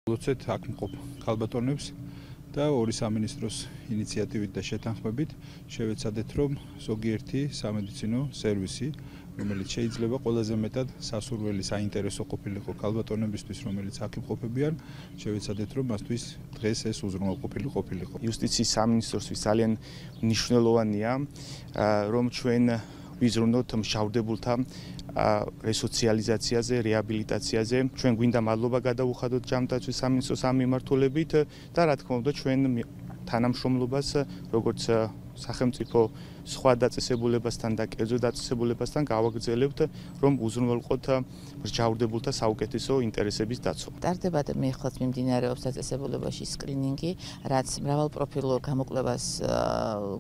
ლოცეთ აქ მყოფ ქალბატონებს და ორი სამინისტროს ინიციატივით და შეთანხმებით შევეცადეთ, რომ ზოგიერთი სამედიცინო სერვისი, რომელიც შეიძლება ყველაზე მეტად სასურველი საინტერესო ყოფილიყო ქალბატონებისთვის, რომელიც აქ იმყოფებიან, შევეცადეთ, რომ მასთვის დღეს ეს უზრუნველყოფილი ყოფილიყო. იუსტიციის სამინისტროსთვის ძალიან მნიშვნელოვანია, რომ ჩვენ ვიზრუნოთ მშავდებულთა რესოციალიზაციაზე, რეაბილიტაციაზე. ჩვენ გვინდა მადლობა გადავუხადოთ ჯანდაცვის სამინისტროს ამ მიმართულებით და რა თქმა უნდა ჩვენ თანამშრომლობას როგორც სახელმწიფო სხვა დაწესებულებასთან და კერძო დაწესებულებასთან გავაგრძელებთ, რომ უზრუნველყოთ მსჯავრდებულთა საუკეთესო ინტერესების დაცვა. ტარდებოდა მიახლოც მიმდინარეობს დაწესებულებაში სკრინინგი, რაც მრავალპროფილურ გამოკვლევას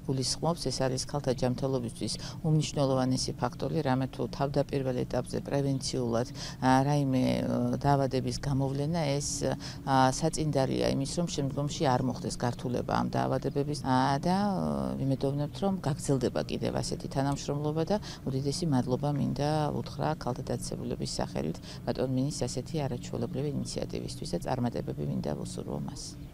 გულისხმობს. ეს არის ქალთა ჯანმრთელობისთვის უმნიშვნელოვანესი ფაქტორი, რამე თუ თავდაპირველ ეტაპზე პრევენციულად რაიმე დაავადების გამოვლენა ეს საწინდარია იმის, რომ შემდგომში არ მოხდეს გართულება ამ დაავადებების და ვიმედოვნებთ, რომ გაგრძელდება კიდევ ასეთი თანამშრომლობა და უდიდესი მადლობა მინდა უთხრა ქალთა დაწესებულების სახელით ბატონ მინის ასეთი არაჩვეულებრივი ინიციატივისთვის და წარმატებები მინდა ვუსურვო მას.